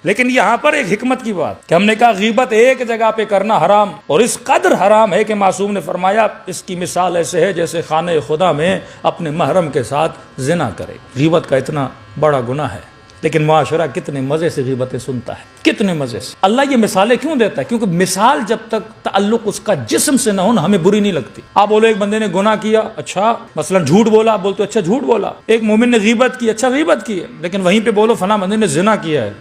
لیکن یہاں پر ایک حکمت کی بات کہ ہم نے کہا غیبت ایک جگہ پہ کرنا حرام، اور اس قدر حرام ہے کہ معصوم نے فرمایا اس کی مثال ایسے ہے جیسے خانہ خدا میں اپنے محرم کے ساتھ زنا کرے۔ غیبت کا اتنا بڑا گناہ ہے، لیکن معاشرہ کتنے مزے سے غیبتیں سنتا ہے، کتنے مزے سے۔ اللہ یہ مثالیں کیوں دیتا ہے؟ کیونکہ مثال جب تک تعلق اس کا جسم سے نہ ہو نا، ہمیں بری نہیں لگتی۔ آپ بولو ایک بندے نے گناہ کیا، اچھا مثلا جھوٹ بولا، آپ بولتے اچھا جھوٹ بولا۔ ایک مومن نے غیبت کی، اچھا غیبت کی ہے، لیکن وہیں پہ بولو فلاں بندے نے زنا کیا ہے،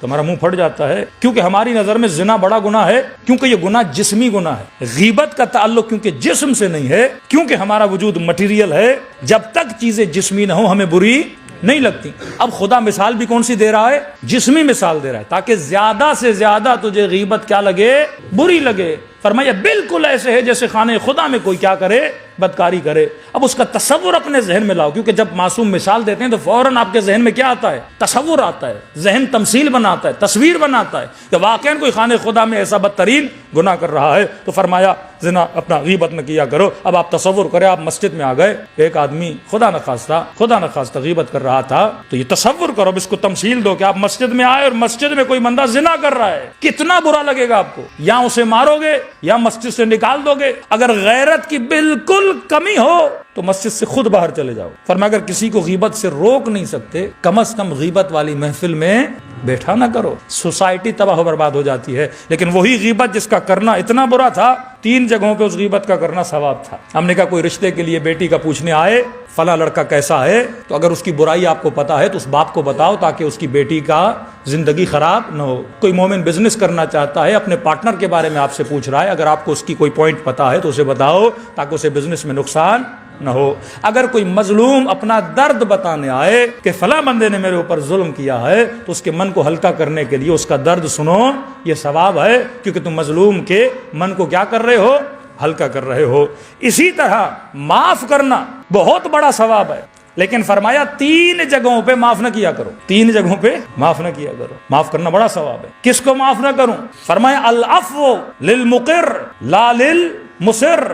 تو ہمارا منہ پھٹ جاتا ہے، کیونکہ ہماری نظر میں زنا بڑا گناہ ہے، کیونکہ یہ گناہ جسمی گناہ ہے۔ غیبت کا تعلق کیونکہ جسم سے نہیں ہے، کیونکہ ہمارا وجود مٹیریل ہے، جب تک چیزیں جسمی نہ ہوں ہمیں بری نہیں لگتی۔ اب خدا مثال بھی کون سی دے رہا ہے؟ جسمی مثال دے رہا ہے، تاکہ زیادہ سے زیادہ تجھے غیبت کیا لگے؟ بری لگے۔ فرمایا بالکل ایسے ہے جیسے خانہ خدا میں کوئی کیا کرے؟ بدکاری کرے۔ اب اس کا تصور اپنے ذہن میں لاؤ، کیونکہ جب معصوم مثال دیتے ہیں تو فوراً آپ کے ذہن میں کیا آتا ہے؟ تصور آتا ہے، ذہن تمثیل بناتا ہے، تصویر بناتا ہے کہ واقعاً کوئی خانہ خدا میں ایسا بدترین گناہ کر رہا ہے۔ تو فرمایا زنا اپنا غیبت نہ کیا کرو۔ اب آپ تصور کریں، آپ مسجد میں آ گئے، ایک آدمی خدا نخواستہ غیبت کر رہا تھا، تو یہ تصور کرو، اب اس کو تمثیل دو کہ آپ مسجد میں آئے اور مسجد میں کوئی بندہ زنا کر رہا ہے، کتنا برا لگے گا آپ کو؟ یا اسے مارو گے یا مسجد سے نکال دو گے۔ اگر غیرت کی بالکل کمی ہو تو مسجد سے خود باہر چلے جاؤ۔ فرمایا اگر کسی کو غیبت سے روک نہیں سکتے، کم از کم غیبت والی محفل میں بیٹھا نہ کرو، سوسائٹی تباہ و برباد ہو جاتی ہے۔ لیکن وہی غیبت جس کا کرنا اتنا برا تھا، 3 جگہوں پہ اس غیبت کا کرنا ثواب تھا۔ ہم نے کہا کوئی رشتے کے لیے بیٹی کا پوچھنے آئے، فلاں لڑکا کیسا ہے، تو اگر اس کی برائی آپ کو پتا ہے تو اس باپ کو بتاؤ تاکہ اس کی بیٹی کا زندگی خراب نہ ہو۔ کوئی مومن بزنس کرنا چاہتا ہے، اپنے پارٹنر کے بارے میں آپ سے پوچھ رہا ہے، اگر آپ کو اس کی کوئی پوائنٹ پتا ہے تو اسے بتاؤ تاکہ اسے بزنس میں نقصان نہ ہو۔ اگر کوئی مظلوم اپنا درد بتانے آئے کہ فلاں بندے نے میرے اوپر ظلم کیا ہے، تو اس کے من کو ہلکا کرنے کے لیے اس کا درد سنو، یہ ثواب ہے، کیونکہ تم مظلوم کے من کو کیا کر رہے ہو؟ ہلکا کر رہے ہو۔ اسی طرح معاف کرنا بہت بڑا ثواب ہے، لیکن فرمایا 3 جگہوں پہ معاف نہ کیا کرو، 3 جگہوں پہ معاف نہ کیا کرو۔ معاف کرنا بڑا ثواب ہے۔ کس کو معاف نہ کروں؟ فرمایا العفو للمقر لا للمصر۔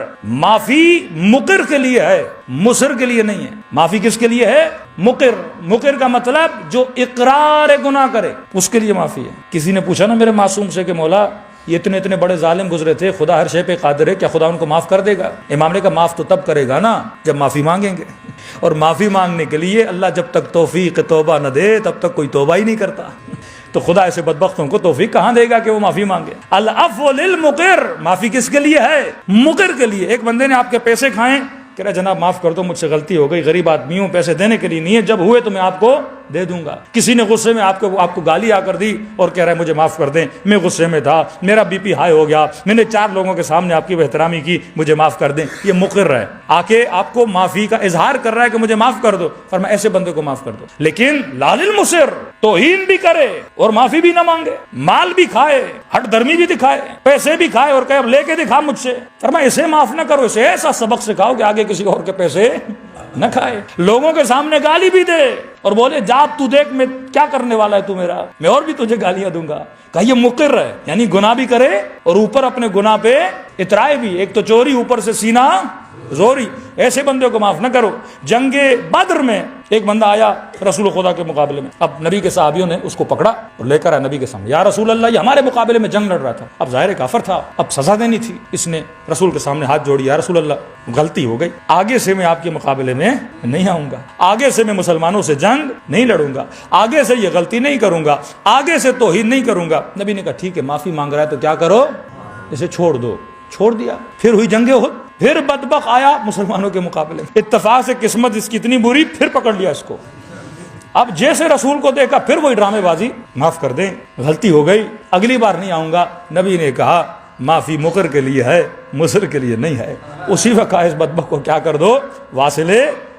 معافی مقر کے لیے ہے، مصر کے لیے نہیں ہے۔ معافی کس کے لیے ہے؟ مقر کا مطلب جو اقرار گناہ کرے، اس کے لیے معافی ہے۔ کسی نے پوچھا نا میرے معصوم سے کہ مولا یہ اتنے بڑے ظالم گزرے تھے، خدا ہر شے پہ قادر ہے، کیا خدا ان کو معاف کر دے گا؟ امام نے کہا معاف تو تب کرے گا نا جب معافی مانگیں گے، اور معافی مانگنے کے لیے اللہ جب تک توفیق توبہ نہ دے تب تک کوئی توبہ ہی نہیں کرتا۔ تو خدا ایسے بدبختوں کو توفیق کہاں دے گا کہ وہ معافی مانگے؟ العفو للمقر، معافی کس کے لیے ہے؟ مقر کے لیے۔ ایک بندے نے آپ کے پیسے کھائیں، کہہ رہا جناب معاف کر دو، مجھ سے غلطی ہو گئی، غریب آدمی ہوں، پیسے دینے کے لیے نہیں ہے، جب ہوئے تو میں آپ کو دے دوں گا۔ کسی نے غصے میں آپ کو گالی آ کر دی اور کہہ رہا ہے مجھے معاف کر دیں، میں غصے میں تھا، میرا بی پی ہائی ہو گیا، میں نے 4 لوگوں کے سامنے آپ کی بے احترامی کی، مجھے معاف کر دیں۔ یہ مقر ہے، آ کے آپ کو معافی کا اظہار کر رہا ہے کہ مجھے معاف کر دو۔ فرمایا ایسے بندے کو معاف کر دو۔ لیکن لا للمصر، توہین بھی کرے اور معافی بھی نہ مانگے، مال بھی کھائے، ہٹ دھرمی بھی دکھائے، پیسے بھی کھائے اور کہے اب لے کے دکھا مجھ سے، فرمایا اسے معاف نہ کرو، اسے ایسا سبق سکھاؤ کہ آگے کسی اور کے پیسے نہ کھائے۔ لوگوں کے سامنے گالی بھی دے اور بولے جا تو دیکھ میں کیا کرنے والا ہے تو میرا، میں اور بھی تجھے گالیاں دوں گا۔ کہا یہ مقر ہے، یعنی گناہ بھی کرے اور اوپر اپنے گناہ پہ اترائے بھی، ایک تو چوری اوپر سے سینہ زوری۔ ایسے بندے کو معاف نہ کرو۔ جنگ بدر میں ایک بندہ آیا رسول خدا کے مقابلے میں، اب نبی کے صحابیوں نے اس کو پکڑا اور لے کر آیا نبی کے سامنے، یا رسول اللہ یہ ہمارے مقابلے میں جنگ لڑ رہا تھا، اب ظاہر کافر تھا، اب سزا دینی تھی۔ اس نے رسول کے سامنے ہاتھ جوڑی، یا رسول اللہ غلطی ہو گئی، آگے سے میں آپ کے مقابلے میں نہیں آؤں گا، آگے سے میں مسلمانوں سے جنگ نہیں لڑوں گا، آگے سے یہ غلطی نہیں کروں گا، آگے سے توہین نہیں کروں گا۔ نبی نے کہا ٹھیک ہے معافی مانگ رہا ہے تو کیا کرو، اسے چھوڑ دو۔ چھوڑ دیا۔ پھر ہوئی جنگ احد، پھر بدبخت آیا مسلمانوں کے مقابلے، اتفاق سے قسمت اس کی اتنی بری، پھر پکڑ لیا اس کو۔ اب جیسے رسول کو دیکھا پھر وہی ڈرامے بازی، معاف کر دیں غلطی ہو گئی، اگلی بار نہیں آؤں گا۔ نبی نے کہا معافی مقر کے لیے ہے، مصر کے لیے نہیں ہے۔ اسی وقت اس بدبخت کو کیا کر دو، واصل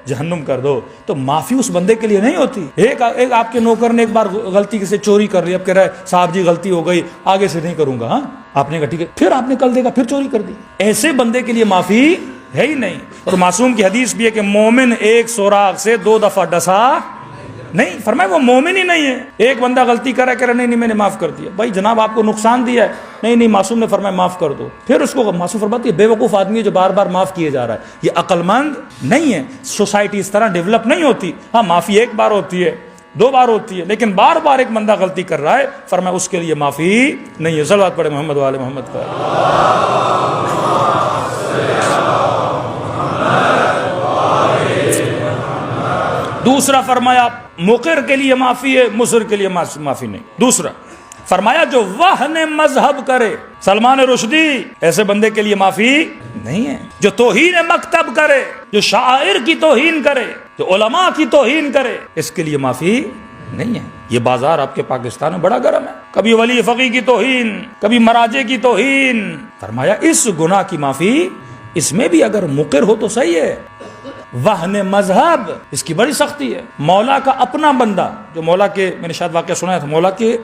جہنم کر دو۔ تو معافی اس بندے کے لیے نہیں ہوتی۔ ایک آپ کے نوکر نے ایک بار غلطی سے چوری کر لی، اب کہہ رہا ہے صاحب جی غلطی ہو گئی، آگے سے نہیں کروں گا۔ ہاں آپ نے کہا ٹھیک ہے، پھر آپ نے کل دیکھا پھر چوری کر دی۔ ایسے بندے کے لیے معافی ہے ہی نہیں۔ اور معصوم کی حدیث بھی ہے کہ مومن ایک سوراخ سے 2 دفعہ ڈسا نہیں، فرمایا وہ مومن ہی نہیں ہے۔ ایک بندہ غلطی کرا کہ نہیں میں نے معاف کر دیا، بھائی جناب آپ کو نقصان دیا ہے، نہیں معصوم نے فرمایا معاف کر دو، پھر اس کو معصوم فرماتی ہے بے وقوف آدمی ہے جو بار بار معاف کیے جا رہا ہے، یہ عقل مند نہیں ہے۔ سوسائٹی اس طرح ڈیولپ نہیں ہوتی۔ ہاں معافی ایک بار ہوتی ہے، 2 بار ہوتی ہے، لیکن بار بار ایک بندہ غلطی کر رہا ہے، فرمایا اس کے لیے معافی نہیں ہے۔ صلوات پڑھے محمد وآل محمد پر۔ دوسرا فرمایا مقر کے لیے معافی ہے، مصر کے لیے معافی نہیں۔ دوسرا فرمایا جو وہن مذہب کرے، سلمان رشدی ایسے بندے کے لیے معافی نہیں ہے۔ جو توہین مکتب کرے، جو شاعر کی توہین کرے، جو علماء کی توہین کرے، اس کے لیے معافی نہیں ہے۔ یہ بازار آپ کے پاکستان میں بڑا گرم ہے، کبھی ولی فقی کی توہین، کبھی مراجع کی توہین۔ فرمایا اس گناہ کی معافی اس میں بھی اگر مقر ہو تو صحیح ہے۔ وہن مذہب اس کی بڑی سختی ہے۔ مولا کا اپنا بندہ، جو مولا کے، میں نے شاید واقعہ سنا تھا، مولا کے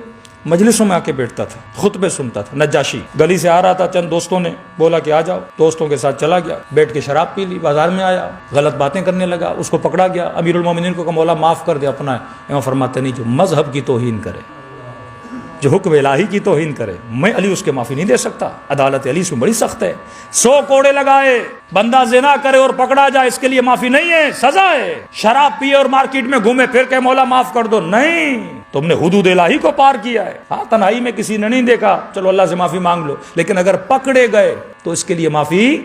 مجلسوں میں آ کے بیٹھتا تھا، خطبے سنتا تھا، نجاشی گلی سے آ رہا تھا، چند دوستوں نے بولا کہ آ جاؤ، دوستوں کے ساتھ چلا گیا، بیٹھ کے شراب پی لی، بازار میں آیا، غلط باتیں کرنے لگا، اس کو پکڑا گیا، امیر المومنین کو کہ مولا معاف کر دے اپنا۔ امام فرماتے نہیں، جو مذہب کی توہین کرے، جو حکم الہی کی توہین کرے، میں علی اس کے معافی نہیں دے سکتا۔ عدالت علی اس میں بڑی سخت ہے۔ 100 کوڑے لگائے، بندہ زنا کرے اور پکڑا جائے، اس کے لیے معافی نہیں ہے، سزا ہے۔ شراب پیے اور مارکیٹ میں گھومے پھر کے مولا معاف کر دو، نہیں، تم نے حدود الہی کو پار کیا ہے۔ ہاں تنہائی میں کسی نے نہیں دیکھا، چلو اللہ سے معافی مانگ لو، لیکن اگر پکڑے گئے تو اس کے لیے معافی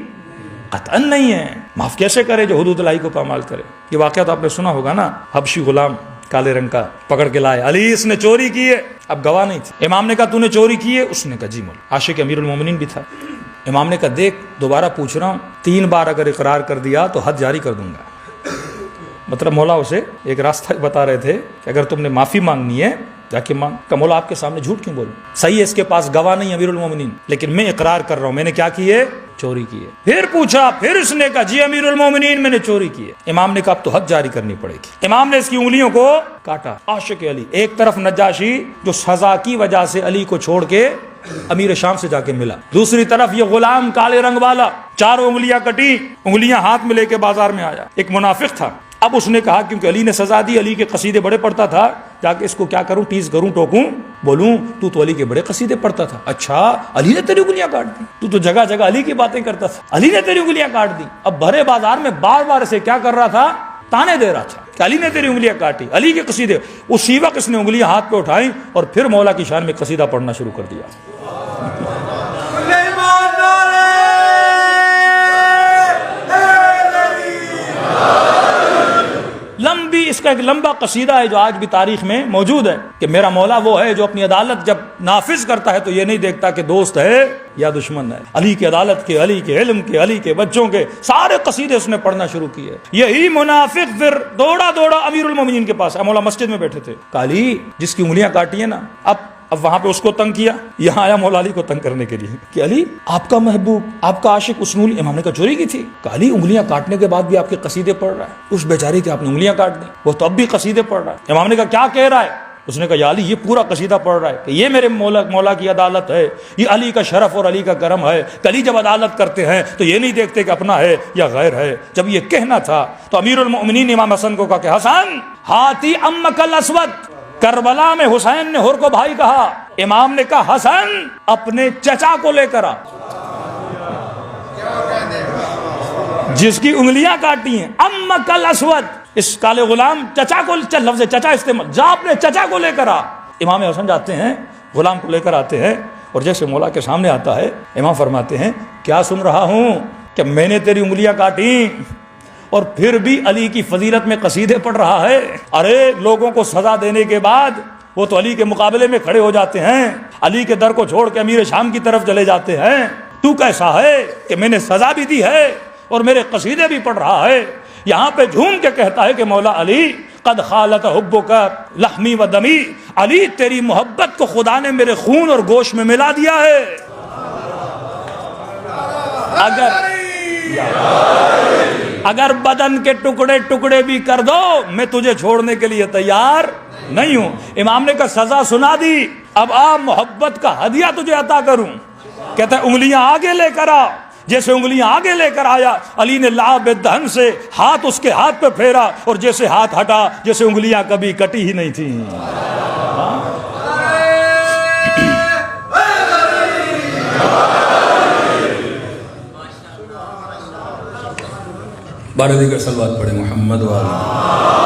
قطعاً نہیں ہے۔ معاف کیسے کرے جو حدود الہی کو پامال کرے؟ یہ واقعہ تو آپ نے سنا ہوگا نا، حبشی غلام کالے رنگ کا پکڑ کے لائے، علی اس نے چوری کی ہے، اب گواہ نہیں تھے۔ امام نے کہا تو نے چوری کی ہے؟ اس نے کہا جی مولا۔ عاشق امیر المومنین بھی تھا۔ امام نے کہا دیکھ دوبارہ پوچھ رہا ہوں، 3 بار اگر اقرار کر دیا تو حد جاری کر دوں گا۔ مطلب مولا اسے ایک راستہ بتا رہے تھے کہ اگر تم نے معافی مانگنی ہے جا کے مانگ۔ کہ مولا آپ کے سامنے جھوٹ کیوں بولوں؟ صحیح ہے اس کے پاس گواہ نہیں امیر المومنین، لیکن میں اقرار کر رہا ہوں میں نے کیا کی ہے؟ چوری کی ہے۔ پھر پوچھا، پھر اس نے کہا جی امیر المومنین میں نے چوری کی ہے۔ امام نے کہا اب تو حد جاری کرنی پڑے گی۔ امام نے اس کی انگلیوں کو کاٹا۔ عاشق علی، ایک طرف نجاشی جو سزا کی وجہ سے علی کو چھوڑ کے امیر شام سے جا کے ملا، دوسری طرف یہ غلام کالے رنگ والا، 4 انگلیاں کٹی، انگلیاں ہاتھ میں لے کے بازار میں آیا۔ ایک منافق تھا، اب اس نے کہا کیونکہ علی نے سزا دی، علی کے قصیدے بڑے پڑھتا تھا، جا کے اس کو کیا کروں، ٹیز کروں، ٹوکوں، بولوں تو علی کے بڑے قصیدے پڑھتا تھا۔ اچھا علی نے تیری انگلیاں کاٹ دی، تو جگہ جگہ علی کی باتیں کرتا تھا، علی نے تیری انگلیاں کاٹ دی۔ اب بھرے بازار میں بار بار اسے کیا کر رہا تھا؟ تانے دے رہا تھا کہ علی نے تیری انگلیاں کاٹی، علی کے قصیدے۔ اسی وقت اس نے انگلیاں ہاتھ پہ اٹھائیں اور پھر مولا کی شان میں قصیدہ پڑھنا شروع کر دیا۔ لمبی، اس کا ایک لمبا قصیدہ ہے جو آج بھی تاریخ میں موجود ہے کہ میرا مولا وہ ہے جو اپنی عدالت جب نافذ کرتا ہے تو یہ نہیں دیکھتا کہ دوست ہے یا دشمن ہے۔ علی کی عدالت کے، علی کے علم کے، علی کے بچوں کے سارے قصیدے اس نے پڑھنا شروع کیے۔ یہی منافق پھر دوڑا دوڑا امیر المومنین کے پاس، مولا مسجد میں بیٹھے تھے، کہ علی جس کی انگلیاں کاٹی ہیں نا، اب وہاں پہ اس کو تنگ کیا، یہاں آیا مولا علی کو تنگ کرنے کے لیے کہ علی آپ کا محبوب، آپ کا عاشق اس نے امام نے کہا چوری کی تھی، کہ علی انگلیاں کاٹنے کے بعد بھی آپ کے قصیدے پڑھ رہا ہے، اس بیچارے کے آپ نے انگلیاں کاٹ دی، وہ تو اب بھی قصیدے پڑھ رہا ہے۔ امام نے کہا کیا کہہ رہا ہے؟ اس نے کہا یا علی یہ پورا قصیدہ پڑھ رہا ہے کہ یہ میرے مولا کی عدالت ہے، یہ علی کا شرف اور علی کا کرم ہے، علی جب عدالت کرتے ہیں تو یہ نہیں دیکھتے کہ اپنا ہے یا غیر ہے۔ جب یہ کہنا تھا تو امیر المؤمنین امام حسن کو کہا کہ حسن ہاتی امک الاسود، کربلا میں حسین نے ہر کو بھائی کہا، امام نے کہا حسن اپنے چچا کو لے کر آ، جس کی انگلیاں کاٹی ہیں، امک الاسود، اس کالے غلام چچا کو، لفظ چچا استعمال، جا اپنے چچا کو لے کر آ۔ امام حسن جاتے ہیں، غلام کو لے کر آتے ہیں، اور جیسے مولا کے سامنے آتا ہے امام فرماتے ہیں کیا سن رہا ہوں کہ میں نے تیری انگلیاں کاٹی اور پھر بھی علی کی فضیلت میں قصیدے پڑھ رہا ہے۔ ارے لوگوں کو سزا دینے کے بعد وہ تو علی کے مقابلے میں کھڑے ہو جاتے ہیں، علی کے در کو چھوڑ کے امیر شام کی طرف چلے جاتے ہیں، تو کیسا ہے کہ میں نے سزا بھی دی ہے اور میرے قصیدے بھی پڑھ رہا ہے؟ یہاں پہ جھوم کے کہتا ہے کہ مولا علی قد خالت حبک لحمی و دمی، علی تیری محبت کو خدا نے میرے خون اور گوشت میں ملا دیا ہے۔ اگر بدن کے ٹکڑے ٹکڑے بھی کر دو میں تجھے چھوڑنے کے لیے تیار نہیں ہوں۔ امام نے کہا سزا سنا دی، اب آ محبت کا ہدیہ تجھے عطا کروں۔ کہتا ہے انگلیاں آگے لے کر آ، جیسے انگلیاں آگے لے کر آیا، علی نے لعاب دہن سے ہاتھ اس کے ہاتھ پہ پھیرا اور جیسے ہاتھ ہٹا جیسے انگلیاں کبھی کٹی ہی نہیں تھیں۔ بارہ دیگر صلوات پڑھے محمد والا